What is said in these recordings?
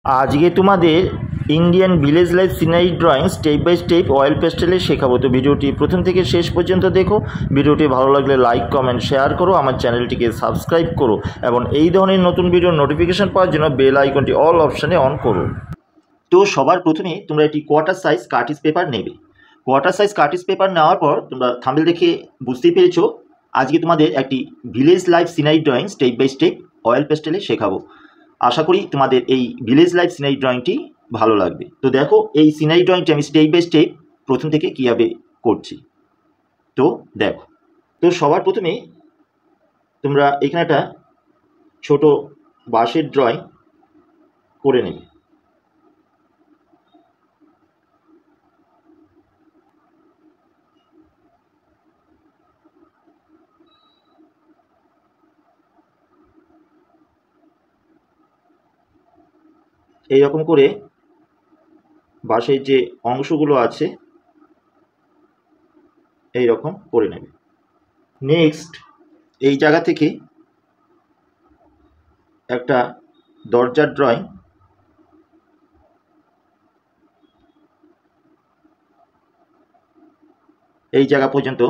আজকে তোমাদের Indian village life scenery drawing step by step oil পেস্টেলে শেখাবো। তো ভিডিওটি প্রথম থেকে শেষ পর্যন্ত দেখো। ভিডিওটি ভালো লাগলে লাইক কমেন্ট শেয়ার করো, আমার চ্যানেলটিকে সাবস্ক্রাইব করো এবং এই ধরনের নতুন ভিডিওর নোটিফিকেশন পাওয়ার জন্য বেল আইকনটি অল অপশানে অন করো। তো সবার প্রথমে তোমরা একটি কোয়ার্টার সাইজ কার্টিজ পেপার নেবে। কোয়ার্টার সাইজ কার্টিজ পেপার নেওয়ার পর তোমরা থাম্বনেল দেখে বুঝতেই পেরেছো আজকে তোমাদের একটি village life scenery drawing step by step oil পেস্টেলে শেখাবো। আশা করি তোমাদের এই ভিলেজ লাইফ সিনারি ড্রয়িংটি ভালো লাগবে। তো দেখো এই সিনারি ড্রয়িংটি আমি স্টেপ বাই স্টেপ প্রথম থেকে কীভাবে করছি। তো দেখো, তো সবার প্রথমে তোমরা এখানে একটা ছোটো বাঁশের ড্রয়িং করে নেবে। এইরকম করে বাঁশের যে অংশগুলো আছে এই রকম করে নেবে। নেক্সট এই জায়গা থেকে একটা দরজার ড্রয়িং এই জায়গা পর্যন্ত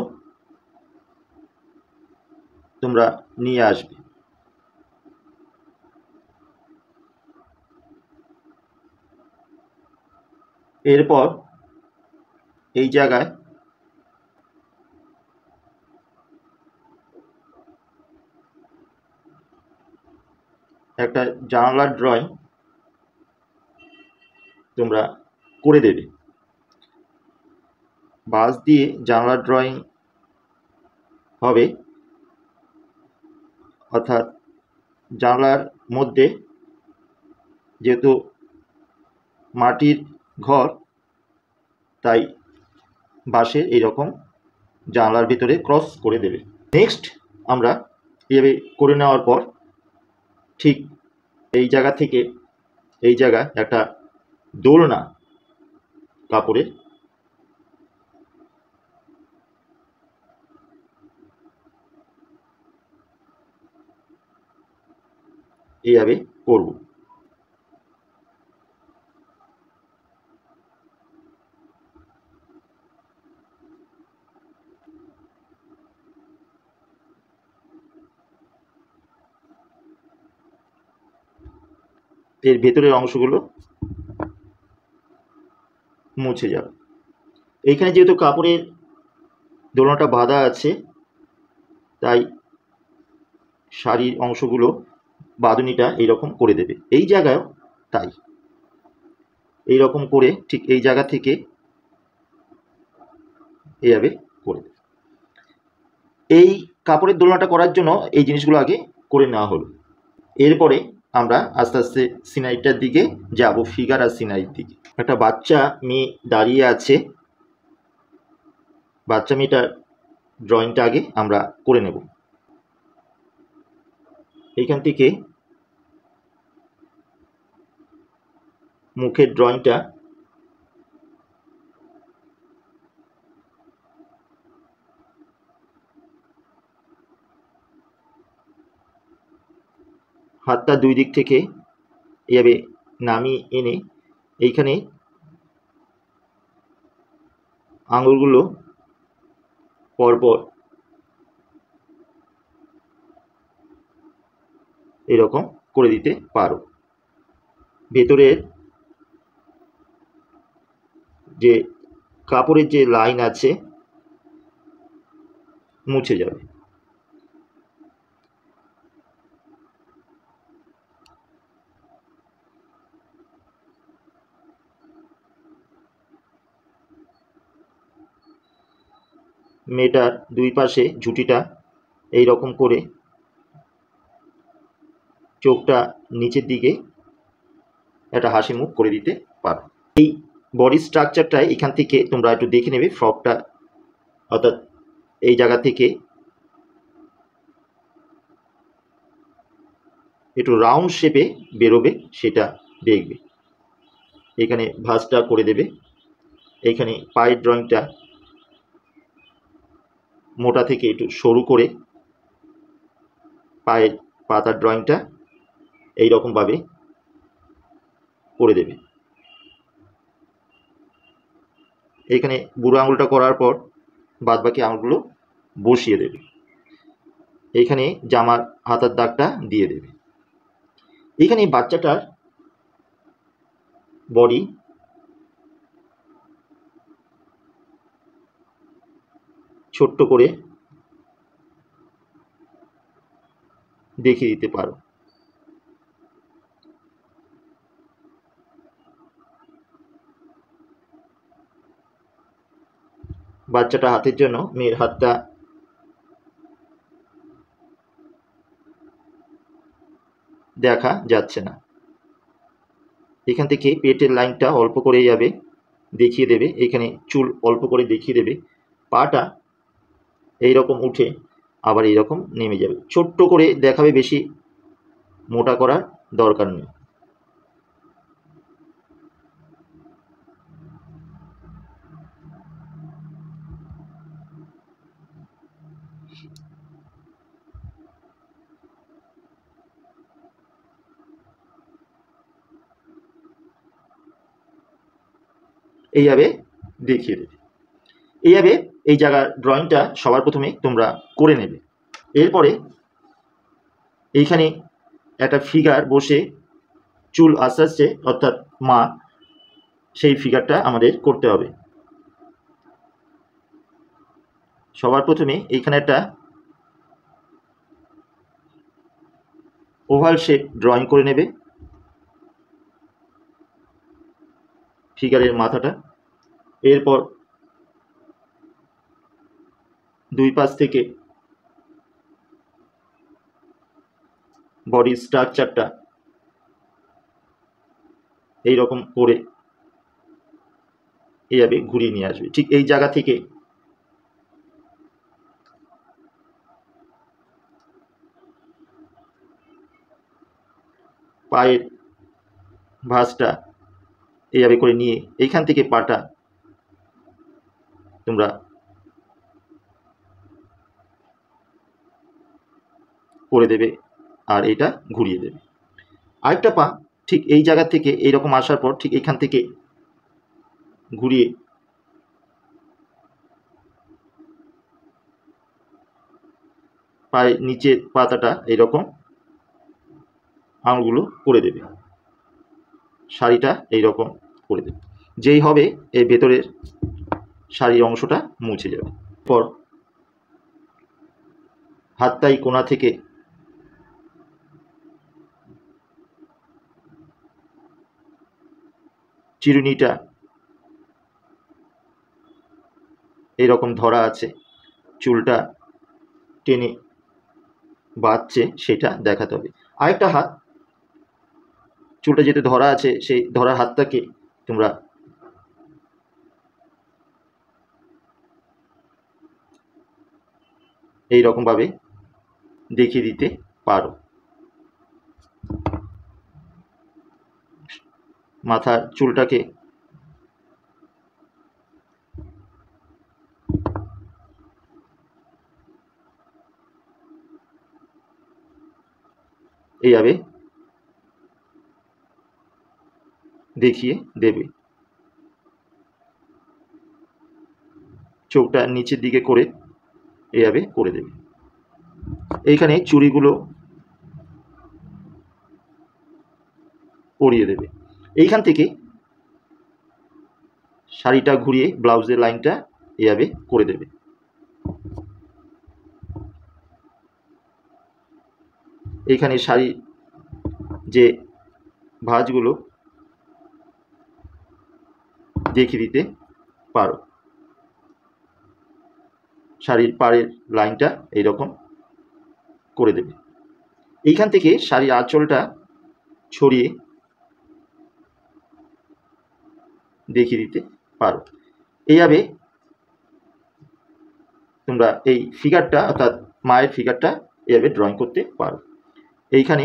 তোমরা নিয়ে আসবে। এরপর এই জায়গায় একটা জানালার ড্রয়িং তোমরা করে দেবে। বাঁশ দিয়ে জানালার ড্রয়িং হবে, অর্থাৎ জানলার মধ্যে যেহেতু মাটির ঘর তাই বাঁশের এইরকম জানলার ভিতরে ক্রস করে দেবে। নেক্সট আমরা এভাবে করে নেওয়ার পর ঠিক এই জায়গা থেকে এই জায়গায় একটা দোলনা কাপড়ের এইভাবে করব। এর ভেতরের অংশগুলো মুছে যাবে। এইখানে যেহেতু কাপড়ের দোলনাটা বাঁধা আছে তাই শাড়ির অংশগুলো বাঁধনিটা এইরকম করে দেবে। এই জায়গায়ও তাই এই রকম করে ঠিক এই জায়গা থেকে এইভাবে করে দেবে। এই কাপড়ের দোলনাটা করার জন্য এই জিনিসগুলো আগে করে নেওয়া হলো। এরপরে আমরা আস্তে আস্তে সিনারিটার দিকে যাব, ফিগার আর সিনারির দিকে। একটা বাচ্চা মেয়ে দাঁড়িয়ে আছে, বাচ্চা মেয়েটার ড্রয়িংটা আগে আমরা করে নেব। এইখান থেকে মুখের ড্রয়িংটা হাতটা দুই দিক থেকে এভাবে নামিয়ে এনে এইখানে আঙুলগুলো পরপর এরকম করে দিতে পারো। ভেতরের যে কাপড়ের যে লাইন আছে মুছে যাবে। মেয়েটার দুই পাশে ঝুঁটিটা এই রকম করে চোখটা নিচের দিকে একটা হাসি মুখ করে দিতে পারো। এই বডি স্ট্রাকচারটা এখান থেকে তোমরা একটু দেখে নেবে। ফ্রকটা অর্থাৎ এই জায়গা থেকে একটু রাউন্ড শেপে বেরোবে, সেটা দেখবে। এখানে ভাঁজটা করে দেবে। এইখানে পায়ের ড্রয়িংটা মোটা থেকে একটু সরু করে পায়ের পাতার ড্রয়িংটা এই রকমভাবে করে দেবে। এখানে বুড়ো আঙুলটা করার পর বাদবাকি আঙুলগুলো বসিয়ে দেবে। এইখানে জামার হাতার দাগটা দিয়ে দেবে। এইখানে বাচ্চাটার বডি ছোট্ট করে দেখিয়ে দিতে পারো। বাচ্চাটা হাতের জন্য মেয়ের হাতটা দেখা যাচ্ছে না। এখান থেকে পেটের লাইনটা অল্প করে যাবে, দেখিয়ে দেবে। এখানে চুল অল্প করে দেখিয়ে দেবে। পাটা এইরকম উঠে আবার এইরকম নেমে যাবে। ছোট্ট করে দেখাবে, বেশি মোটা করার দরকার নেই। এইভাবে দেখিয়ে দেবে। এইভাবে এই জায়গার ড্রয়িংটা সবার প্রথমে তোমরা করে নেবে। এরপরে এইখানে একটা ফিগার বসে চুল আস্তে আস্তে, অর্থাৎ মা, সেই ফিগারটা আমাদের করতে হবে। সবার প্রথমে এইখানে একটা ওভাল শেপ ড্রয়িং করে নেবে ফিগারের মাথাটা। এরপর দুই পাশ থেকে বডি স্ট্রাকচারটা এইরকম করে এইভাবে ঘুরিয়ে নিয়ে আসবে। ঠিক এই জায়গা থেকে পায়ের ভাঁজটা এইভাবে করে নিয়ে এইখান থেকে পাটা তোমরা করে দেবে আর এটা ঘুরিয়ে দেবে। আরেকটা পা ঠিক এই জায়গা থেকে এইরকম আসার পর ঠিক এইখান থেকে ঘুরিয়ে পায়ের নিচের পাতাটা এইরকম আঙুলগুলো করে দেবে। শাড়িটা এইরকম করে দেবে। যেই হবে এই ভেতরের শাড়ির অংশটা মুছে যাবে। পর হাতটাই কোণা থেকে চিরুনিটা এইরকম ধরা আছে, চুলটা টেনে বাঁধছে সেটা দেখাতে হবে। আরেকটা হাত, চুলটা যেতে ধরা আছে সেই ধরা হাতটাকে তোমরা এইরকমভাবে দেখিয়ে দিতে পারো। মাথার চুলটাকে এইভাবে দেখিয়ে দেবে। চোখটা নিচের দিকে করে এইভাবে করে দেবে। এইখানে চুড়িগুলো পরিয়ে দেবে। এইখান থেকে শাড়িটা ঘুরিয়ে ব্লাউজের লাইনটা এইভাবে করে দেবে। এইখানে শাড়ির যে ভাঁজগুলো দেখিয়ে দিতে পারো। শাড়ির পাড়ের লাইনটা এইরকম করে দেবে। এইখান থেকে শাড়ির আঁচলটা ছড়িয়ে দেখিয়ে দিতে পারো। এইভাবে তোমরা এই ফিগারটা, অর্থাৎ মায়ের ফিগারটা এইভাবে ড্রয়িং করতে পারো। এইখানে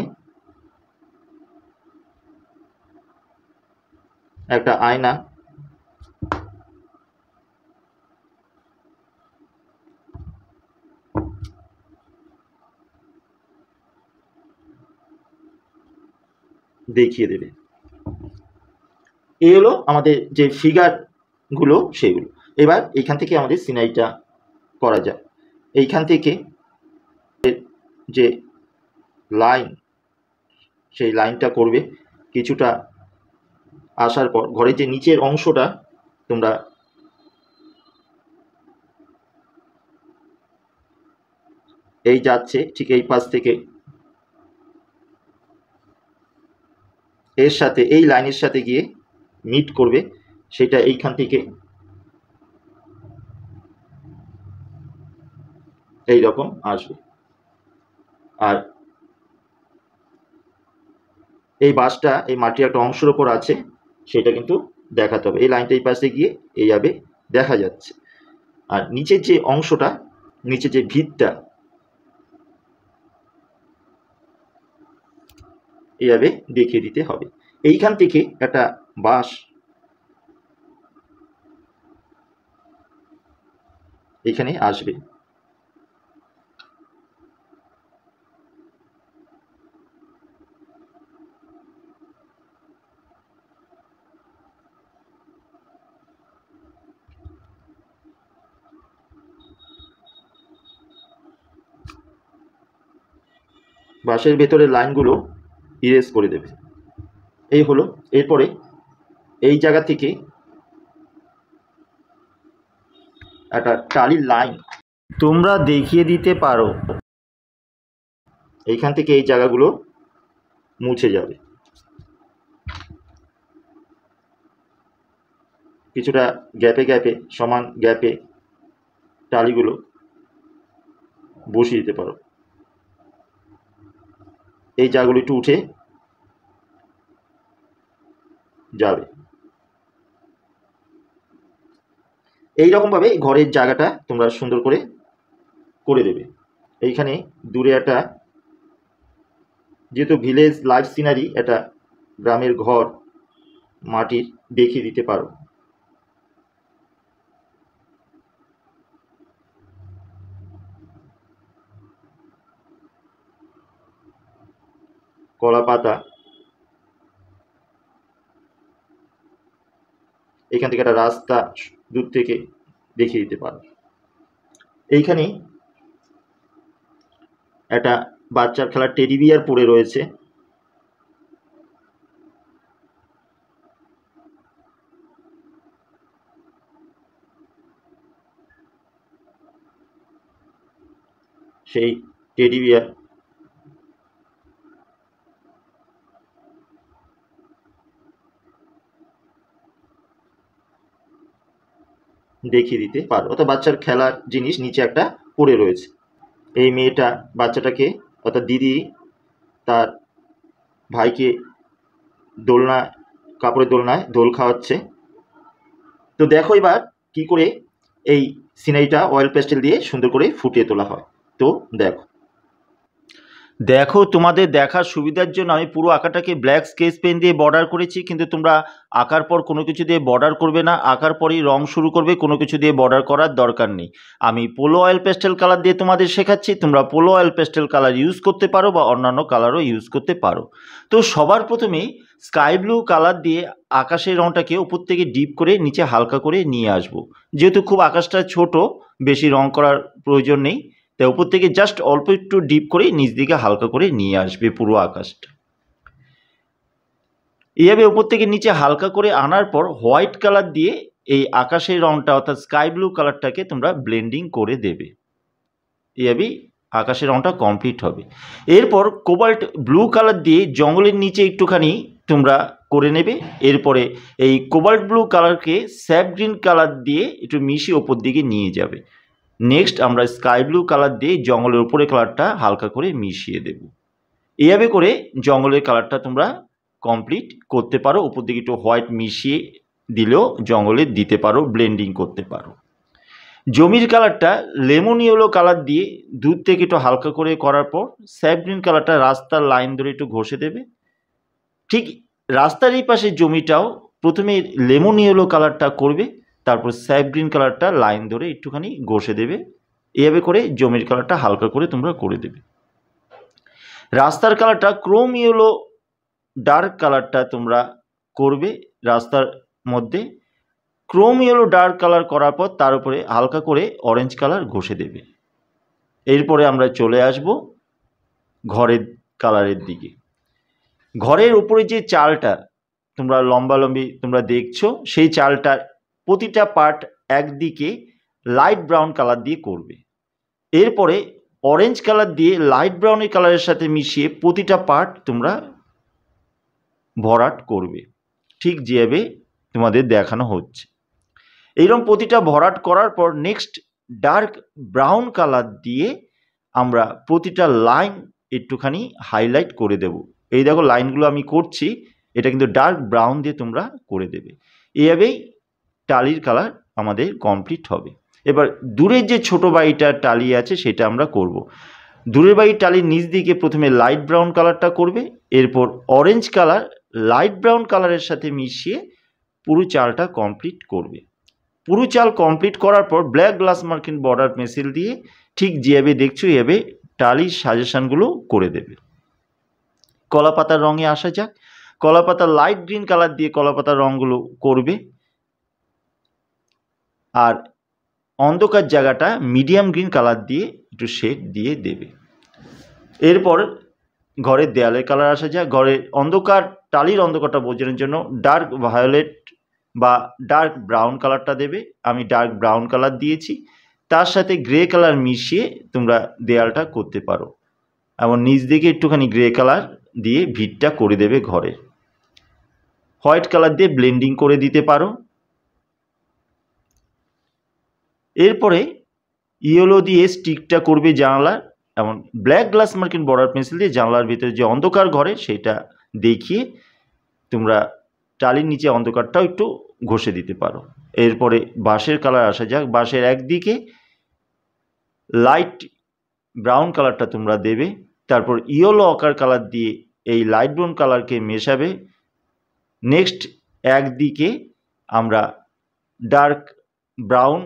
একটা আয়না দেখিয়ে দেবে। এই হলো আমাদের যে ফিগারগুলো সেগুলো। এবার এইখান থেকে আমাদের সিনারিটা করা যায়। এইখান থেকে যে লাইন, সেই লাইনটা করবে। কিছুটা আসার পর ঘরের যে নিচের অংশটা তোমরা এই যাচ্ছে ঠিক এই পাশ থেকে এর সাথে এই লাইনের সাথে গিয়ে মিট করবে, সেটা এইখান থেকে এই রকম আসবে। আর এই বাসটা এই মাটির একটা অংশের ওপর আছে, সেটা কিন্তু দেখাতে হবে। এই লাইনটা এই পাশে গিয়ে এইভাবে দেখা যাচ্ছে। আর নিচের যে অংশটা, নিচে যে ভিতটা এইভাবে দেখিয়ে দিতে হবে। এইখান থেকে একটা বাঁশ এখানে আসবে। বাঁশের ভেতরের লাইনগুলো ইরেজ করে দেবে। এই হলো। এরপরে এই জায়গা থেকে একটা টালির লাইন তোমরা দেখিয়ে দিতে পারো। এইখান থেকে এই জায়গাগুলো মুছে যাবে। কিছুটা গ্যাপে গ্যাপে, সমান গ্যাপে টালিগুলো বসিয়ে দিতে পারো। এই জায়গাগুলো একটু উঠে যাবে। এইরকমভাবে ঘরের জায়গাটা তোমরা সুন্দর করে করে দেবে। এইখানে দূরে একটা, যেহেতু ভিলেজ লাইফ সিনারি, একটা গ্রামের ঘর মাটির দেখিয়ে দিতে পারো। কলা পাতা, এখান থেকে একটা রাস্তা দূর থেকে দেখিয়ে দিতে পারো। এইখানে একটা বাচ্চার খেলার টেডি বিয়ার পড়ে রয়েছে। সেই টেডি বিয়ার দেখিয়ে দিতে পারো। অর্থাৎ বাচ্চার খেলার জিনিস নিচে একটা পড়ে রয়েছে। এই মেয়েটা বাচ্চাটাকে, অর্থাৎ দিদি তার ভাইকে দোলনা, কাপড়ের দোলনায় দোল খাওয়াচ্ছে। তো দেখো এবার কি করে এই সিনারিটা অয়েল পেস্টেল দিয়ে সুন্দর করে ফুটিয়ে তোলা হয়। তো দেখো তোমাদের দেখার সুবিধার জন্য আমি পুরো আঁকাটাকে ব্ল্যাক স্কেচ পেন দিয়ে বর্ডার করেছি, কিন্তু তোমরা আঁকার পর কোনো কিছু দিয়ে বর্ডার করবে না, আঁকার পরই রং শুরু করবে, কোনো কিছু দিয়ে বর্ডার করার দরকার নেই। আমি পোলো অয়েল পেস্টেল কালার দিয়ে তোমাদের শেখাচ্ছি, তোমরা polo oil pastel colour use করতে পারো বা অন্যান্য কালারও ইউজ করতে পারো। তো সবার প্রথমেই স্কাই ব্লু কালার দিয়ে আকাশের রংটাকে উপর থেকে ডিপ করে নিচে হালকা করে নিয়ে আসবো। যেহেতু খুব আকাশটা ছোট, বেশি রং করার প্রয়োজন নেই, তাই উপর থেকে জাস্ট অল্প একটু ডিপ করে নিচ দিকে হালকা করে নিয়ে আসবে পুরো আকাশটা। এইভাবে উপর থেকে নিচে হালকা করে আনার পর হোয়াইট কালার দিয়ে এই আকাশের রংটা, অর্থাৎ স্কাই ব্লু কালারটাকে তোমরা ব্লেন্ডিং করে দেবে। এইভাবেই আকাশের রংটা কমপ্লিট হবে। এরপর কোবাল্ট ব্লু কালার দিয়ে জঙ্গলের নিচে একটুখানি তোমরা করে নেবে। এরপরে এই কোবাল্ট ব্লু কালারকে স্যাপ গ্রিন কালার দিয়ে একটু মিশিয়ে ওপর দিকে নিয়ে যাবে। নেক্সট আমরা স্কাই ব্লু কালার দিয়ে জঙ্গলের উপরে কালারটা হালকা করে মিশিয়ে দেব। এইভাবে করে জঙ্গলের কালারটা তোমরা কমপ্লিট করতে পারো। উপর দিকে একটু হোয়াইট মিশিয়ে দিলেও জঙ্গলে দিতে পারো, ব্লেন্ডিং করতে পারো। জমির কালারটা লেমন ইয়েলো কালার দিয়ে দূর থেকে একটু হালকা করে করার পর স্যাপ গ্রিন কালারটা রাস্তার লাইন ধরে একটু ঘষে দেবে। ঠিক রাস্তার এই পাশে জমিটাও প্রথমে লেমন ইয়েলো কালারটা করবে, তারপর স্যাপ গ্রিন কালারটা লাইন ধরে একটুখানি ঘষে দেবে। এভাবে করে জমির কালারটা হালকা করে তোমরা করে দেবে। রাস্তার কালারটা ক্রোম ইয়েলো ডার্ক কালারটা তোমরা করবে রাস্তার মধ্যে। ক্রোম ইয়েলো ডার্ক কালার করার পর তার উপরে হালকা করে অরেঞ্জ কালার ঘষে দেবে। এরপরে আমরা চলে আসব ঘরের কালারের দিকে। ঘরের উপরে যে চালটা তোমরা লম্বালম্বি তোমরা দেখছো, সেই চালটার প্রতিটা পার্ট একদিকে লাইট ব্রাউন কালার দিয়ে করবে। এরপরে অরেঞ্জ কালার দিয়ে লাইট ব্রাউনের কালারের সাথে মিশিয়ে প্রতিটা পার্ট তোমরা ভরাট করবে, ঠিক যেভাবে তোমাদের দেখানো হচ্ছে। এইরকম প্রতিটা ভরাট করার পর নেক্সট ডার্ক ব্রাউন কালার দিয়ে আমরা প্রতিটা লাইন একটুখানি হাইলাইট করে দেব। এই দেখো লাইনগুলো আমি করছি, এটা কিন্তু ডার্ক ব্রাউন দিয়ে তোমরা করে দেবে। এইভাবেই টালির কালার আমাদের কমপ্লিট হবে। এবার দূরের যে ছোট বাড়িটার টালি আছে সেটা আমরা করব। দূরের বাড়ির টালির নিচ দিকে প্রথমে লাইট ব্রাউন কালারটা করবে, এরপর অরেঞ্জ কালার লাইট ব্রাউন কালারের সাথে মিশিয়ে পুরো চালটা কমপ্লিট করবে। পুরো চাল কমপ্লিট করার পর black glass marking border pencil দিয়ে ঠিক যেভাবে দেখছো এভাবে টালির সাজেশনগুলো করে দেবে। কলাপাতার রঙে আসা যাক। কলাপাতা লাইট গ্রিন কালার দিয়ে কলাপাতার রঙগুলো করবে, আর অন্ধকার জায়গাটা মিডিয়াম গ্রিন কালার দিয়ে একটু শেড দিয়ে দেবে। এরপর ঘরের দেয়ালের কালার আসা যাক। ঘরের অন্ধকার টালির অন্ধকারটা বোঝানোর জন্য ডার্ক ভায়োলেট বা ডার্ক ব্রাউন কালারটা দেবে। আমি ডার্ক ব্রাউন কালার দিয়েছি, তার সাথে গ্রে কালার মিশিয়ে তোমরা দেয়ালটা করতে পারো। এমন নিচ দিকে একটুখানি গ্রে কালার দিয়ে ভিটটা করে দেবে ঘরে। হোয়াইট কালার দিয়ে ব্লেন্ডিং করে দিতে পারো। এরপরে ইয়েলো দিয়ে স্টিকটা করবে জানলার, এমন black glass marking border pencil দিয়ে জানলার ভিতরে যে অন্ধকার ঘরে সেটা দেখিয়ে তোমরা টালির নিচে অন্ধকারটাও একটু ঘষে দিতে পারো। এরপরে বাঁশের কালার আসা যাক। বাঁশের একদিকে লাইট ব্রাউন কালারটা তোমরা দেবে, তারপর ইয়েলো অকার কালার দিয়ে এই লাইট ব্রাউন কালারকে মেশাবে। নেক্সট একদিকে আমরা ডার্ক ব্রাউন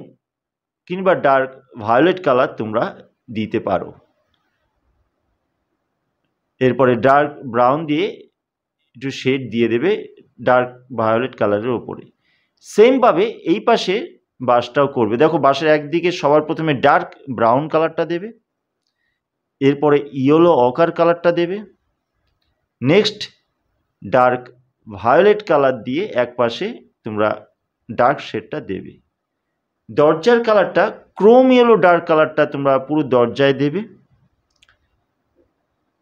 কিংবা ডার্ক ভায়োলেট কালার তোমরা দিতে পারো। এরপরে ডার্ক ব্রাউন দিয়ে একটু শেড দিয়ে দেবে ডার্ক ভায়োলেট কালারের ওপরে। সেমভাবে এই পাশে বাঁশটাও করবে। দেখো বাঁশের একদিকে সবার প্রথমে ডার্ক ব্রাউন কালারটা দেবে, এরপরে ইয়েলো অকার কালারটা দেবে, নেক্সট ডার্ক ভায়োলেট কালার দিয়ে এক পাশে তোমরা ডার্ক শেডটা দেবে। দরজার কালারটা ক্রোম ইয়েলো ডার্ক কালারটা তোমরা পুরো দরজায় দেবে।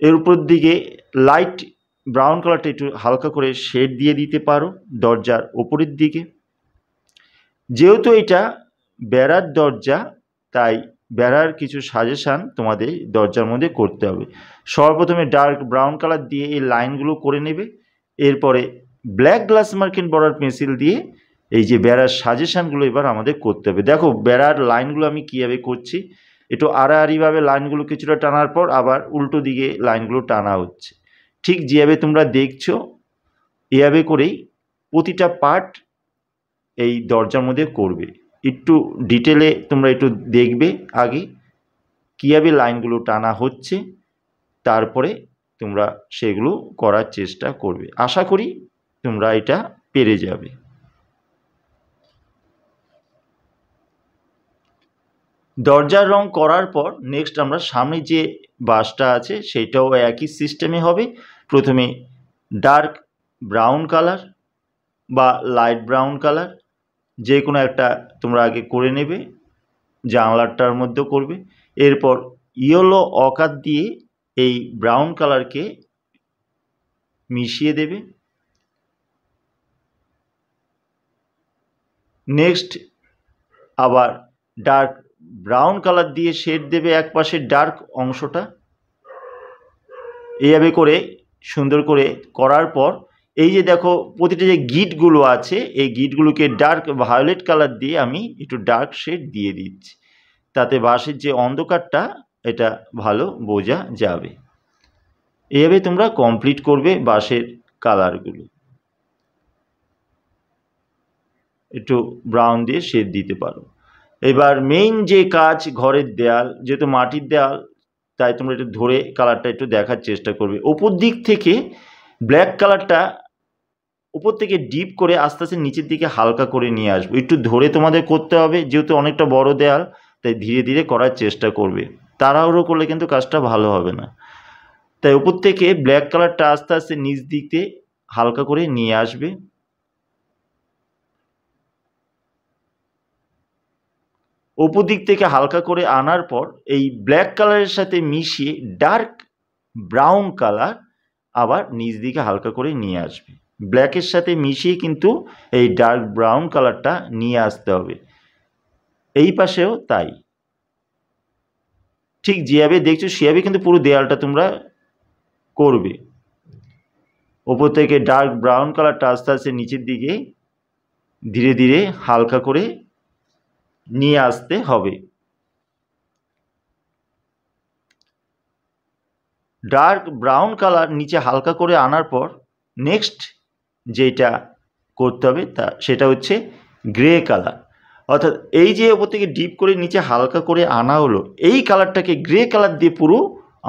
এর উপর দিকে লাইট ব্রাউন কালারটা একটু হালকা করে শেড দিয়ে দিতে পারো দরজার ওপরের দিকে। যেহেতু এটা বেড়ার দরজা, তাই বেড়ার কিছু সাজেশান তোমাদের দরজার মধ্যে করতে হবে। সর্বপ্রথমে ডার্ক ব্রাউন কালার দিয়ে এই লাইনগুলো করে নেবে। এরপরে black glass marking border pencil দিয়ে এই যে বেড়ার সাজেশানগুলো এবার আমাদের করতে হবে। দেখো বেড়ার লাইনগুলো আমি কীভাবে করছি, একটু আড়াআড়িভাবে লাইনগুলো কিছুটা টানার পর আবার উল্টো দিকে লাইনগুলো টানা হচ্ছে। ঠিক যেভাবে তোমরা দেখছো এভাবে করেই প্রতিটা পার্ট এই দরজার মধ্যে করবে। একটু ডিটেলে তোমরা একটু দেখবে আগে কীভাবে লাইনগুলো টানা হচ্ছে, তারপরে তোমরা সেগুলো করার চেষ্টা করবে। আশা করি তোমরা এটা পেরে যাবে। দরজার রং করার পর নেক্সট আমরা সামনে যে বাঁশটা আছে সেটাও একই সিস্টেমে হবে। প্রথমে ডার্ক ব্রাউন কালার বা লাইট ব্রাউন কালার যে কোনো একটা তোমরা আগে করে নেবে, জানলাটার মধ্যেও করবে। এরপর ইয়েলো অকার দিয়ে এই ব্রাউন কালারকে মিশিয়ে দেবে। নেক্সট আবার ডার্ক ব্রাউন কালার দিয়ে শেড দেবে এক পাশে ডার্ক অংশটা। এইভাবে করে সুন্দর করে করার পর এই যে দেখো প্রতিটা যে গিটগুলো আছে এই গিটগুলোকে ডার্ক ভায়োলেট কালার দিয়ে আমি একটু ডার্ক শেড দিয়ে দিচ্ছি, তাতে বাঁশের যে অন্ধকারটা এটা ভালো বোঝা যাবে। এইভাবে তোমরা কমপ্লিট করবে বাঁশের কালারগুলো। একটু ব্রাউন দিয়ে শেড দিতে পারো। এবার মেইন যে কাজ ঘরের দেয়াল, যেহেতু মাটির দেয়াল তাই তোমরা একটু ধরে কালারটা একটু দেখার চেষ্টা করবে। ওপর দিক থেকে ব্ল্যাক কালারটা উপর থেকে ডিপ করে আস্তে আস্তে নিচের দিকে হালকা করে নিয়ে আসবো। একটু ধরে তোমাদের করতে হবে, যেহেতু অনেকটা বড় দেয়াল, তাই ধীরে ধীরে করার চেষ্টা করবে। তাড়াহুড়ো করলে কিন্তু কাজটা ভালো হবে না। তাই উপর থেকে ব্ল্যাক কালারটা আস্তে আস্তে নিচ দিকে হালকা করে নিয়ে আসবে। উপর দিক থেকে হালকা করে আনার পর এই ব্ল্যাক কালারের সাথে মিশিয়ে ডার্ক ব্রাউন কালার আবার নিচ দিকে হালকা করে নিয়ে আসবে। ব্ল্যাকের সাথে মিশিয়ে কিন্তু এই ডার্ক ব্রাউন কালারটা নিয়ে আসতে হবে। এই পাশেও তাই, ঠিক যেভাবে দেখছো সেভাবে কিন্তু পুরো দেয়ালটা তোমরা করবে। ওপর থেকে ডার্ক ব্রাউন কালারটা আস্তে আস্তে নিচের দিকে ধীরে ধীরে হালকা করে নিয়ে আসতে হবে। ডার্ক ব্রাউন কালার নিচে হালকা করে আনার পর নেক্সট যেটা করতে হবে সেটা হচ্ছে গ্রে কালার। অর্থাৎ এই যে ওপর থেকে ডিপ করে নিচে হালকা করে আনা হলো, এই কালারটাকে গ্রে কালার দিয়ে পুরো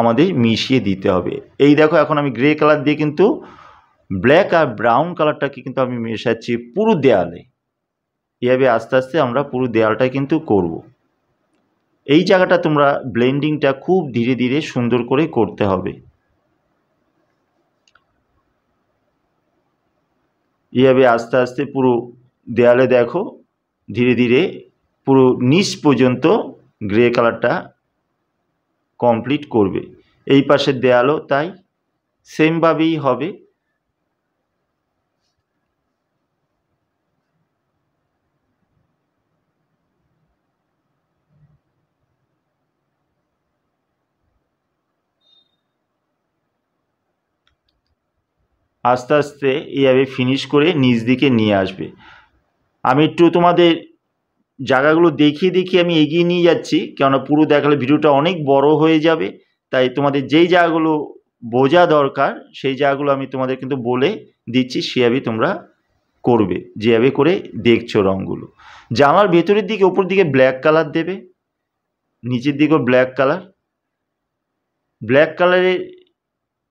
আমাদের মিশিয়ে দিতে হবে। এই দেখো এখন আমি গ্রে কালার দিয়ে কিন্তু ব্ল্যাক আর ব্রাউন কালারটাকে কিন্তু আমি মেশাচ্ছি পুরো দেয়ালে। এভাবে আস্তে আস্তে আমরা পুরো দেয়ালটা কিন্তু করব। এই জায়গাটা তোমরা ব্লেন্ডিংটা খুব ধীরে ধীরে সুন্দর করে করতে হবে। এভাবে আস্তে আস্তে পুরো দেয়ালে দেখো ধীরে ধীরে পুরো নিচ পর্যন্ত গ্রে কালারটা কমপ্লিট করবে। এই পাশের দেয়ালও তাই সেমভাবেই হবে। আস্তে আস্তে এইভাবে ফিনিশ করে নিচ দিকে নিয়ে আসবে। আমি একটু তোমাদের জায়গাগুলো দেখিয়ে দেখিয়ে আমি এগিয়ে নিয়ে যাচ্ছি, কেননা পুরো দেখালে ভিডিওটা অনেক বড় হয়ে যাবে। তাই তোমাদের যেই জায়গাগুলো বোঝা দরকার সেই জায়গাগুলো আমি তোমাদের কিন্তু বলে দিচ্ছি, সেভাবেই তোমরা করবে যেভাবে করে দেখছো রঙগুলো। জামার ভেতরের দিকে উপর দিকে ব্ল্যাক কালার দেবে, নিচের দিকেও ব্ল্যাক কালার। ব্ল্যাক কালারের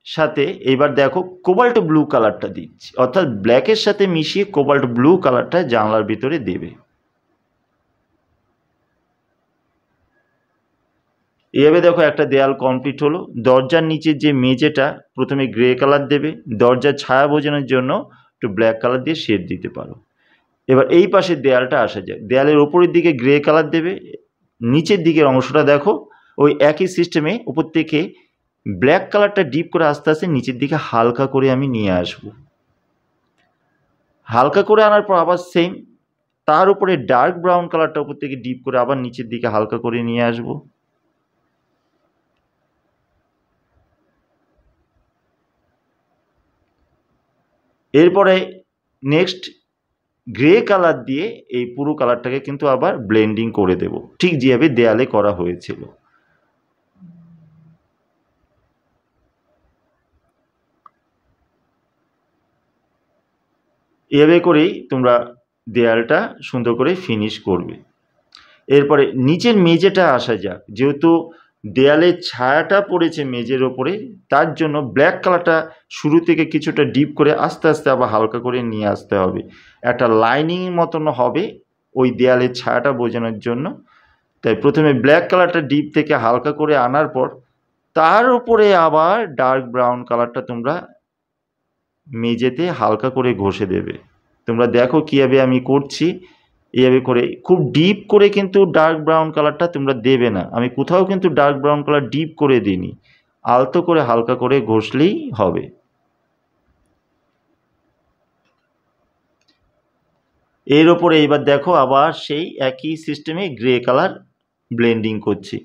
সাথে এবার দেখো কোবাল্ট ব্লু কালারটা দিচ্ছি, অর্থাৎ ব্ল্যাকের সাথে মিশিয়ে কোবাল্ট ব্লু কালারটা জানলার ভিতরে দেবে। এভাবে দেখো একটা দেয়াল কমপ্লিট হলো। দরজার নিচের যে মেঝেটা প্রথমে গ্রে কালার দেবে, দরজার ছায়া বোঝানোর জন্য একটু ব্ল্যাক কালার দিয়ে শেড দিতে পারো। এবার এই পাশের দেয়ালটা আসা যায়, দেয়ালের ওপরের দিকে গ্রে কালার দেবে, নিচের দিকের অংশটা দেখো ওই একই সিস্টেমে উপর থেকে ব্ল্যাক কালারটা ডিপ করে আস্তে আস্তে নিচের দিকে হালকা করে আমি নিয়ে আসব। হালকা করে আনার পর আবার সেম তার উপরে ডার্ক ব্রাউন কালারটা উপর থেকে ডিপ করে আবার নিচের দিকে হালকা করে নিয়ে আসব। এরপরে নেক্সট গ্রে কালার দিয়ে এই পুরো কালারটাকে কিন্তু আবার ব্লেন্ডিং করে দেব, ঠিক যেভাবে দেয়ালে করা হয়েছিল। এভাবে করেই তোমরা দেয়ালটা সুন্দর করে ফিনিশ করবে। এরপরে নিচের মেঝেটা আসা যাক, যেহেতু দেয়ালের ছায়াটা পড়েছে মেঝের ওপরে, তার জন্য ব্ল্যাক কালারটা শুরু থেকে কিছুটা ডিপ করে আস্তে আস্তে আবার হালকা করে নিয়ে আসতে হবে। একটা লাইনিং মতন হবে ওই দেয়ালের ছায়াটা বোঝানোর জন্য। তাই প্রথমে ব্ল্যাক কালারটা ডিপ থেকে হালকা করে আনার পর তার উপরে আবার ডার্ক ব্রাউন কালারটা তোমরা মেঝেতে হালকা করে ঘষে দেবে। তোমরা দেখো কীভাবে আমি করছি। এইভাবে করে খুব ডিপ করে কিন্তু ডার্ক ব্রাউন কালারটা তোমরা দেবে না। আমি কোথাও কিন্তু ডার্ক ব্রাউন কালার ডিপ করে দিইনি, আলতো করে হালকা করে ঘষলেই হবে। এর ওপরে এবার দেখো আবার সেই একই সিস্টেমে গ্রে কালার ব্লেন্ডিং করছি।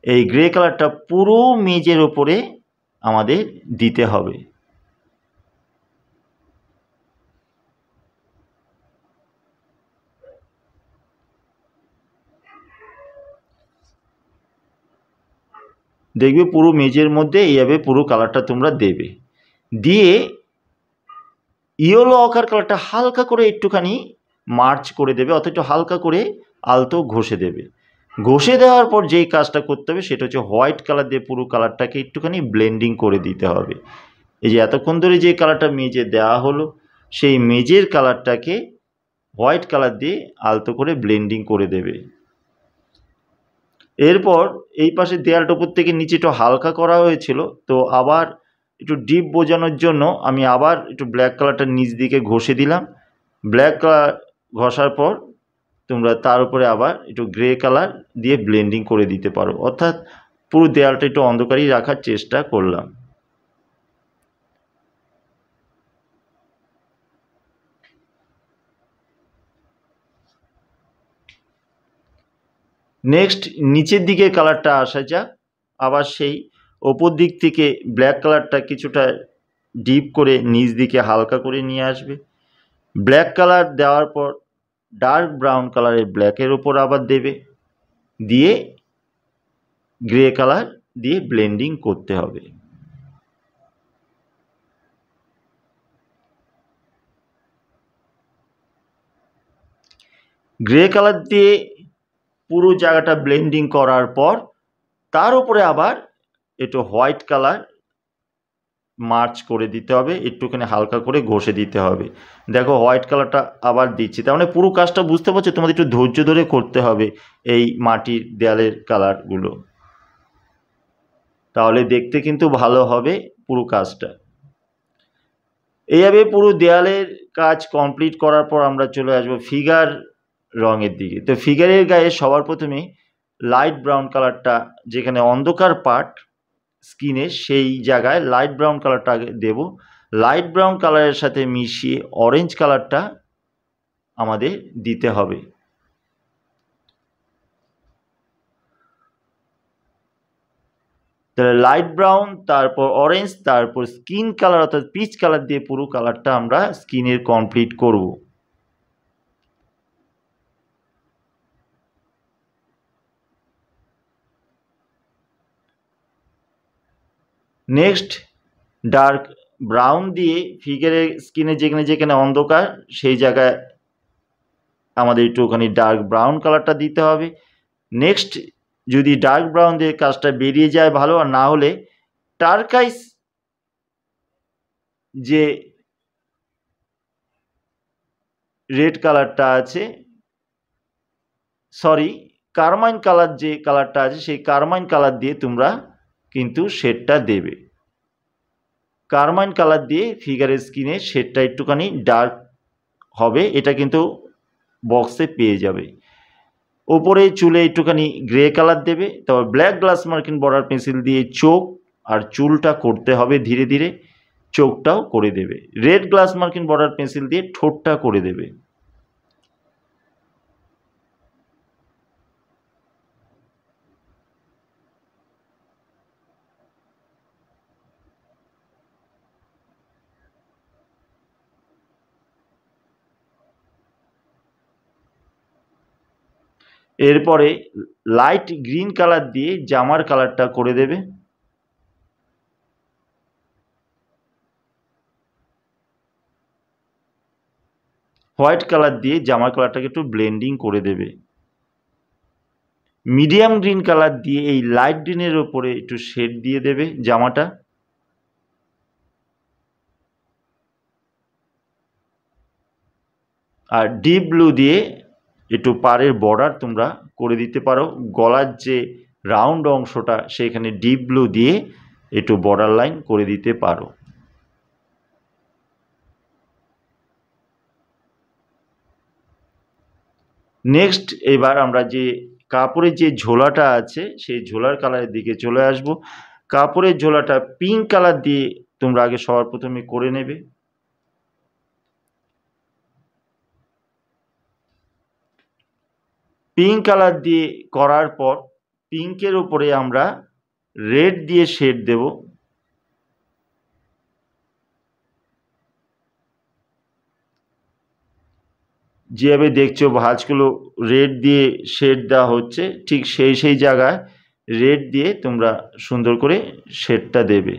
এই গ্রে কালারটা পুরো মেঝের ওপরে আমাদের দিতে হবে। দেখবে পুরো মেঝের মধ্যে এইভাবে পুরো কালারটা তোমরা দেবে। দিয়ে ইয়েলো অকার কালারটা হালকা করে একটুখানি মার্চ করে দেবে, অত একটু হালকা করে আলতো ঘষে দেবে। ঘষে দেওয়ার পর যেই কাজটা করতে হবে সেটা হচ্ছে হোয়াইট কালার দিয়ে পুরো কালারটাকে একটুখানি ব্লেন্ডিং করে দিতে হবে। এই যে এতক্ষণ ধরে যে কালারটা মেঝে দেওয়া হলো সেই মেজের কালারটাকে হোয়াইট কালার দিয়ে আলতো করে ব্লেন্ডিং করে দেবে। এরপর এই পাশে দেয়ালটার উপর থেকে নিচে একটু হালকা করা হয়েছিল, তো আবার একটু ডিপ বোঝানোর জন্য আমি আবার একটু ব্ল্যাক কালারটা নিচ দিকে ঘষে দিলাম। ব্ল্যাক কালার ঘষার পর তোমরা তার উপরে আবার একটু গ্রে কালার দিয়ে ব্লেন্ডিং করে দিতে পারো, অর্থাৎ পুরো দেয়ালটা একটু অন্ধকারই রাখার চেষ্টা করলাম। নেক্সট নিচের দিকে কালারটা আসা যাক। আবার সেই ওপর দিক থেকে ব্ল্যাক কালারটা কিছুটা ডিপ করে নিচ দিকে হালকা করে নিয়ে আসবে। ব্ল্যাক কালার দেওয়ার পর ডার্ক ব্রাউন কালারের ব্ল্যাকের ওপর আবার দেবে, দিয়ে গ্রে কালার দিয়ে ব্লেন্ডিং করতে হবে। গ্রে কালার দিয়ে পুরো জায়গাটা ব্লেন্ডিং করার পর তার উপরে আবার একটু হোয়াইট কালার মার্চ করে দিতে হবে, একটুখানি হালকা করে ঘষে দিতে হবে। দেখো হোয়াইট কালারটা আবার দিচ্ছি, তার মানে পুরো কাজটা বুঝতে পারছো, তোমাদের একটু ধৈর্য ধরে করতে হবে এই মাটির দেয়ালের কালারগুলো, তাহলে দেখতে কিন্তু ভালো হবে পুরো কাজটা। এইভাবে পুরো দেয়ালের কাজ কমপ্লিট করার পর আমরা চলে আসবো ফিগার রঙের দিকে। তো ফিগারের গায়ে সবার প্রথমে লাইট ব্রাউন কালারটা, যেখানে অন্ধকার পার্ট স্কিনে সেই জায়গায় লাইট ব্রাউন কালারটা আগে দেব। লাইট ব্রাউন কালারের সাথে মিশিয়ে অরেঞ্জ কালারটা আমাদের দিতে হবে। তাহলে লাইট ব্রাউন, তারপর অরেঞ্জ, তারপর স্কিন কালার অর্থাৎ পিচ কালার দিয়ে পুরো কালারটা আমরা স্কিনের কমপ্লিট করব। নেক্সট ডার্ক ব্রাউন দিয়ে ফিগারের স্কিনে যেখানে যেখানে অন্ধকার সেই জায়গায় আমাদের একটুখানি ডার্ক ব্রাউন কালারটা দিতে হবে। নেক্সট যদি ডার্ক ব্রাউন দিয়ে কাজটা বেরিয়ে যায় ভালো, আর না হলে টার্কাইস যে রেড কালারটা আছে, সরি কারমাইন কালার যে কালারটা আছে সেই কারমাইন কালার দিয়ে তোমরা কিন্তু শেডটা দেবে। কারমাইন কালার দিয়ে ফিগারের স্কিনে শেডটা একটুখানি ডার্ক হবে, এটা কিন্তু বক্সে পেয়ে যাবে। ওপরে চুলে একটুখানি গ্রে কালার দেবে। তারপর ব্ল্যাক গ্লাস মার্কিন বর্ডার পেন্সিল দিয়ে চোখ আর চুলটা করতে হবে ধীরে ধীরে, চোখটাও করে দেবে। রেড গ্লাস মার্কিন বর্ডার পেন্সিল দিয়ে ঠোঁটটা করে দেবে। এরপরে লাইট গ্রিন কালার দিয়ে জামার কালারটা করে দেবে। হোয়াইট কালার দিয়ে জামার কালারটাকে একটু ব্লেন্ডিং করে দেবে। মিডিয়াম গ্রিন কালার দিয়ে এই লাইট গ্রিনের ওপরে একটু শেড দিয়ে দেবে জামাটা। আর ডিপ ব্লু দিয়ে একটু পাড়ের বর্ডার তোমরা করে দিতে পারো। গলার যে রাউন্ড অংশটা সেখানে ডিপ ব্লু দিয়ে একটু বর্ডার লাইন করে দিতে পারো। নেক্সট এবার আমরা যে কাপড়ের যে ঝোলাটা আছে সেই ঝোলার কালারের দিকে চলে আসব। কাপড়ের ঝোলাটা পিঙ্ক কালার দিয়ে তোমরা আগে সবার প্রথমে করে নেবে। পিঙ্ক কালার দিয়ে করার পর পিঙ্কের উপরে আমরা রেড দিয়ে শেড দেব। যেভাবে দেখছো ভাঁজগুলো রেড দিয়ে শেড দেওয়া হচ্ছে, ঠিক সেই জায়গায় রেড দিয়ে তোমরা সুন্দর করে শেডটা দেবে।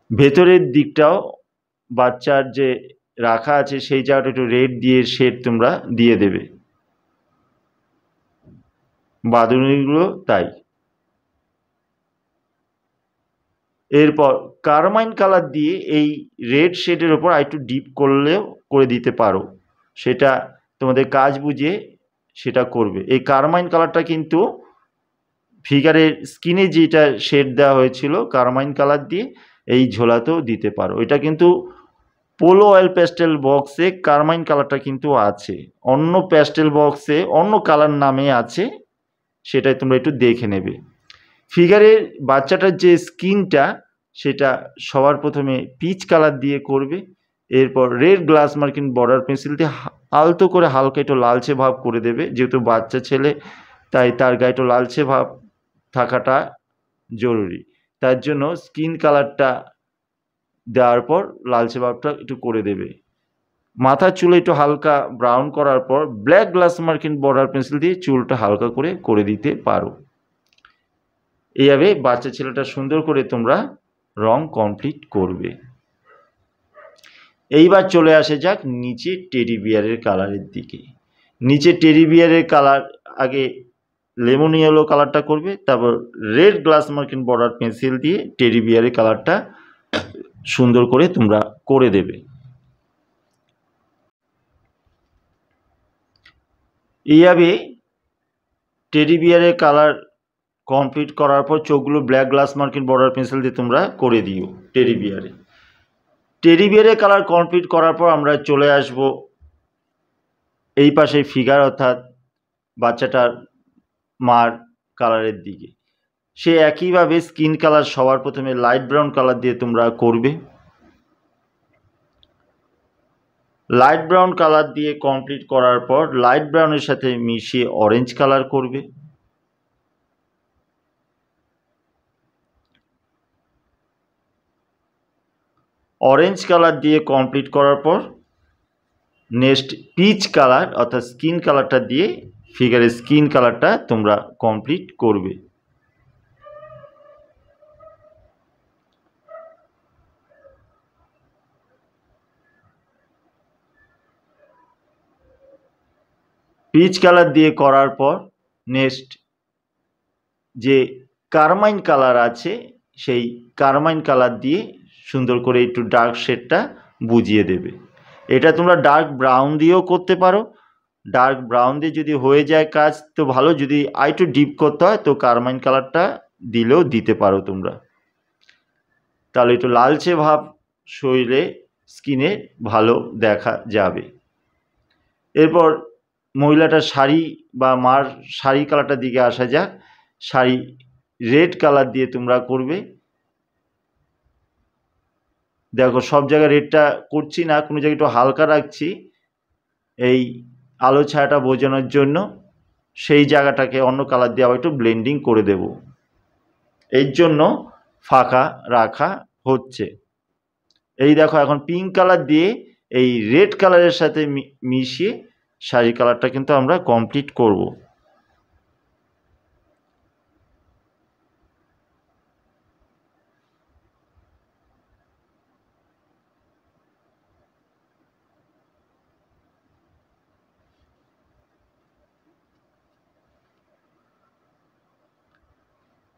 ভেতরের দিকটাও বাচ্চার যে রাখা আছে সেই জায়গাটা একটু রেড দিয়ে শেড তোমরা দিয়ে দেবে। বাঁধুনিগুলো তাই। এরপর কারমাইন কালার দিয়ে এই রেড শেডের ওপর আরেকটু ডিপ করলেও করে দিতে পারো, সেটা তোমাদের কাজ বুঝে সেটা করবে। এই কারমাইন কালারটা কিন্তু ফিগারের স্কিনে যেটা শেড দেওয়া হয়েছিল কারমাইন কালার দিয়ে এই ঝোলাতেও দিতে পারো। এটা কিন্তু পোলো অয়েল প্যাস্টেল বক্সে কারমাইন কালারটা কিন্তু আছে, অন্য প্যাস্টেল বক্সে অন্য কালার নামে আছে, সেটাই তোমরা একটু দেখে নেবে। ফিগারের বাচ্চাটার যে স্কিনটা সেটা সবার প্রথমে পিচ কালার দিয়ে করবে, এরপর রেড গ্লাস মার্কিন বর্ডার পেন্সিল দিয়ে আলতো করে হালকা একটু লালচে ভাব করে দেবে, যেহেতু বাচ্চা ছেলে তাই তার গায়ে একটু লালচে ভাব থাকাটা জরুরি, তার জন্য স্কিন কালারটা দেওয়ার পর লালচে ভাবটা একটু করে দেবে। মাথার চুলে একটু হালকা ব্রাউন করার পর ব্ল্যাক গ্লাস মার্কিন বর্ডার পেন্সিল দিয়ে চুলটা হালকা করে দিতে পারো। এইভাবে বাচ্চা ছেলেটা সুন্দর করে তোমরা রং কমপ্লিট করবে। এইবার চলে আসে যাক নিচে টেডি বিয়ারের কালারের দিকে। নিচে টেডি বিয়ারের কালার আগে লেমন ইয়েলো কালারটা করবে, তারপর রেড গ্লাস মার্কিন বর্ডার পেন্সিল দিয়ে টেডি বিয়ারের কালারটা সুন্দর করে তোমরা করে দেবে। এইভাবে টেডি বিয়ারের কালার কমপ্লিট করার পর চোখগুলো ব্ল্যাক গ্লাস মার্কিন বর্ডার পেন্সিল দিয়ে তোমরা করে দিও টেডি বিয়ারে। টেডি বিয়ারের কালার কমপ্লিট করার পর আমরা চলে আসব এই পাশে ফিগার অর্থাৎ বাচ্চাটার মার কালারের দিকে। সে একইভাবে স্কিন কালার সবার প্রথমে লাইট ব্রাউন কালার দিয়ে তোমরা করবে। লাইট ব্রাউন কালার দিয়ে কমপ্লিট করার পর লাইট ব্রাউনের সাথে মিশিয়ে অরেঞ্জ কালার করবে। অরেঞ্জ কালার দিয়ে কমপ্লিট করার পর নেক্সট পিচ কালার অর্থাৎ স্কিন কালারটা দিয়ে ফিগারের স্কিন কালারটা তোমরা কমপ্লিট করবে। পিচ কালার দিয়ে করার পর নেক্সট যে কারমাইন কালার আছে সেই কারমাইন কালার দিয়ে সুন্দর করে একটু ডার্ক শেডটা বুঝিয়ে দেবে। এটা তোমরা ডার্ক ব্রাউন দিয়েও করতে পারো, ডার্ক ব্রাউন দিয়ে যদি হয়ে যায় কাজ তো ভালো, যদি আরেকটু ডিপ করতে হয় তো কারমাইন কালারটা দিলেও দিতে পারো তোমরা, তাহলে একটু লালচে ভাব শরীরে স্কিনে ভালো দেখা যাবে। এরপর মহিলাটার শাড়ি বা মার শাড়ি কালারটার দিকে আসা যাক। শাড়ি রেড কালার দিয়ে তোমরা করবে। দেখো সব জায়গায় রেডটা করছি না, কোনো জায়গায় একটু হালকা রাখছি এই আলো ছায়াটা বোঝানোর জন্য, সেই জায়গাটাকে অন্য কালার দিয়ে আবার একটু ব্লেন্ডিং করে দেব, এর জন্য ফাঁকা রাখা হচ্ছে। এই দেখো এখন পিঙ্ক কালার দিয়ে এই রেড কালারের সাথে মিশিয়ে শাড়ি কালারটা কিন্তু আমরা কমপ্লিট করব।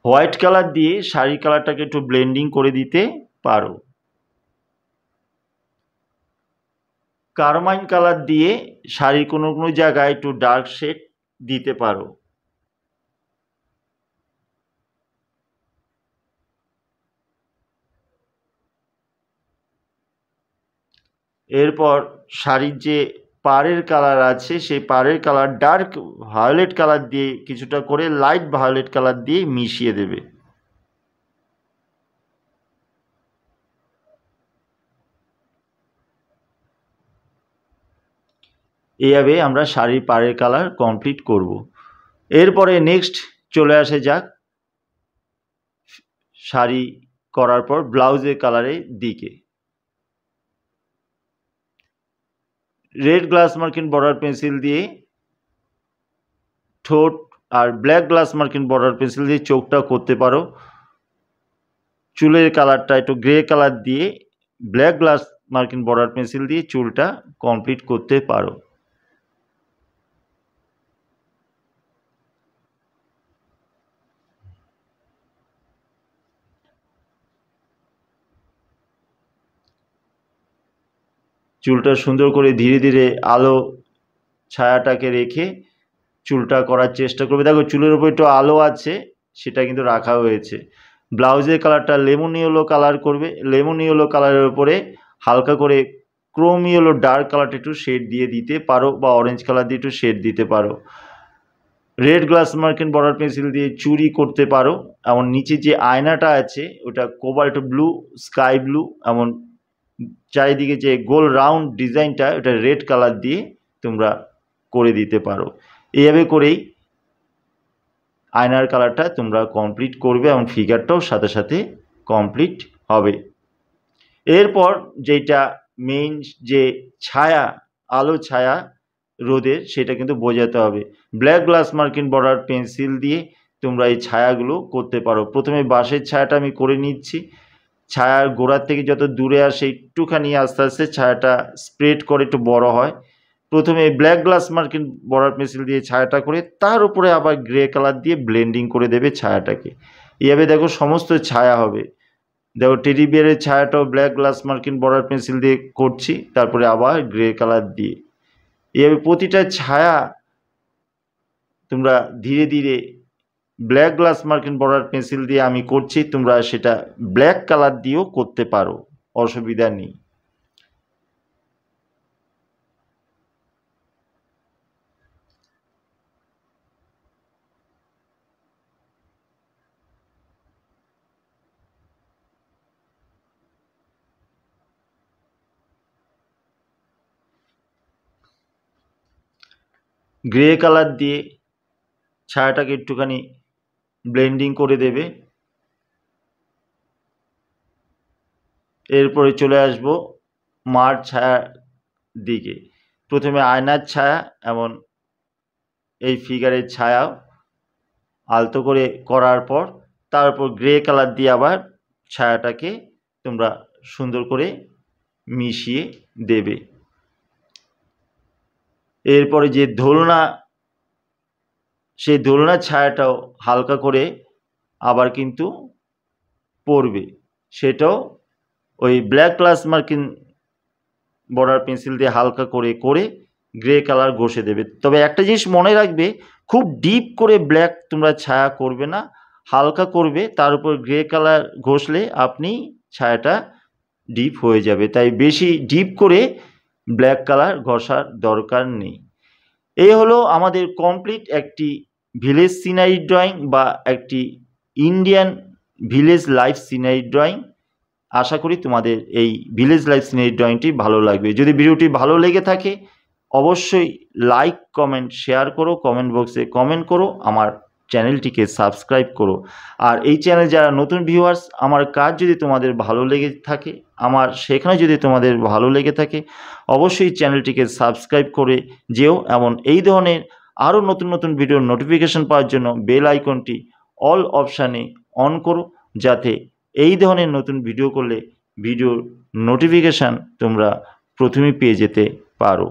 হোয়াইট কালার দিয়ে শাড়ি কালারটাকে একটু ব্লেন্ডিং করে দিতে পারো। কারমাইন কালার দিয়ে শাড়ির কোনো কোনো জায়গায় একটু ডার্ক শেড দিতে পারো। এরপর শাড়ির যে পাড়ের কালার আছে সেই পাড়ের কালার ডার্ক ভায়োলেট কালার দিয়ে কিছুটা করে লাইট ভায়োলেট কালার দিয়ে মিশিয়ে দেবে। এইভাবে আমরা শাড়ির পাড়ের কালার কমপ্লিট করব। এরপরে নেক্সট চলে আসে যাক শাড়ি করার পর ব্লাউজের কালারের দিকে। রেড গ্লাস মার্কিন বর্ডার পেন্সিল দিয়ে ঠোঁট আর ব্ল্যাক গ্লাস মার্কিন বর্ডার পেন্সিল দিয়ে চোখটা করতে পারো। চুলের কালারটা একটু গ্রে কালার দিয়ে ব্ল্যাক গ্লাস মার্কিন বর্ডার পেন্সিল দিয়ে চুলটা কমপ্লিট করতে পারো। চুলটা সুন্দর করে ধীরে ধীরে আলো ছায়াটাকে রেখে চুলটা করার চেষ্টা করবে। দেখো চুলের উপর একটু আলো আছে, সেটা কিন্তু রাখা হয়েছে। ব্লাউজের কালারটা লেমন ইয়েলো কালার করবে। লেমন ইয়েলো কালারের উপরে হালকা করে ক্রোম ইয়েলো ডার্ক কালারটা একটু শেড দিয়ে দিতে পারো, বা অরেঞ্জ কালার দিয়ে একটু শেড দিতে পারো। রেড গ্লাস মার্কিন বর্ডার পেন্সিল দিয়ে চুরি করতে পারো। এমন নিচে যে আয়নাটা আছে ওটা কোবাল্ট ব্লু, স্কাই ব্লু, এমন চারিদিকে যে গোল রাউন্ড ডিজাইনটা ওটা রেড কালার দিয়ে তোমরা করে দিতে পারো। এইভাবে করেই আয়নার কালারটা তোমরা কমপ্লিট করবে এবং ফিগারটাও সাথে সাথে কমপ্লিট হবে। এরপর যেটা মেইন যে ছায়া, আলো ছায়া রোদের, সেটা কিন্তু বোঝাতে হবে। ব্ল্যাক গ্লাস মার্কিন বর্ডার পেন্সিল দিয়ে তোমরা এই ছায়াগুলো করতে পারো। প্রথমে বাঁশের ছায়াটা আমি করে নিচ্ছি। ছায়ার গোড়ার থেকে যত দূরে আসে একটুখানি আস্তে আস্তে ছায়াটা স্প্রেড করে একটু বড় হয়। প্রথমে ব্ল্যাক গ্লাস মার্কিন বর্ডার পেন্সিল দিয়ে ছায়াটা করে তার উপরে আবার গ্রে কালার দিয়ে ব্লেন্ডিং করে দেবে ছায়াটাকে। এইভাবে দেখো সমস্ত ছায়া হবে। দেখো টেডি বিয়ারের ছায়াটাও ব্ল্যাক গ্লাস মার্কিন বর্ডার পেন্সিল দিয়ে করছি, তারপরে আবার গ্রে কালার দিয়ে। এইভাবে প্রতিটা ছায়া তোমরা ধীরে ধীরে ব্ল্যাক গ্লাস মার্কিন বর্ডার পেন্সিল দিয়ে আমি করছি, তোমরা সেটা ব্ল্যাক কালার দিয়েও করতে পারো, অসুবিধা নেই। গ্রে কালার দিয়ে ছায়াটাকে একটুখানি ব্লেন্ডিং করে দেবে। এরপরে চলে আসবো মার ছায়ার দিকে। প্রথমে আয়নার ছায়া, এমন এই ফিগারের ছায়াও আলতো করে করার পর তারপর গ্রে কালার দিয়ে আবার ছায়াটাকে তোমরা সুন্দর করে মিশিয়ে দেবে। এরপরে যে দোলনা, সেই দোলনার ছায়াটাও হালকা করে আবার কিন্তু পড়বে, সেটাও ওই ব্ল্যাক গ্লাস মার্কিন বর্ডার পেন্সিল দিয়ে হালকা করে করে গ্রে কালার ঘষে দেবে। তবে একটা জিনিস মনে রাখবে, খুব ডিপ করে ব্ল্যাক তোমরা ছায়া করবে না, হালকা করবে, তার উপর গ্রে কালার ঘষলে আপনি ছায়াটা ডিপ হয়ে যাবে। তাই বেশি ডিপ করে ব্ল্যাক কালার ঘষার দরকার নেই। এই হলো আমাদের কমপ্লিট একটি ভিলেজ সিনারি ড্রয়িং বা একটি Indian village life scenery drawing. আশা করি তোমাদের এই ভিলেজ লাইফ সিনারি ড্রয়িংটি ভালো লাগবে। যদি ভিডিওটি ভালো লেগে থাকে অবশ্যই লাইক, কমেন্ট, শেয়ার করো, কমেন্ট বক্সে কমেন্ট করো, আমার চ্যানেলটিকে সাবস্ক্রাইব করো। আর এই চ্যানেলে যারা নতুন ভিউয়ার্স, আমার কাজ যদি তোমাদের ভালো লেগে থাকে, আমার সেখানে যদি তোমাদের ভালো লেগে থাকে অবশ্যই চ্যানেলটিকে সাবস্ক্রাইব করে যেও। এমন এই ধরনের আরও নতুন নতুন ভিডিওর নোটিফিকেশন পাওয়ার জন্য বেল আইকনটি অল অপশানে অন করো, যাতে এই ধরনের নতুন ভিডিও করলে ভিডিওর নোটিফিকেশান তোমরা প্রথমেই পেয়ে যেতে পারো।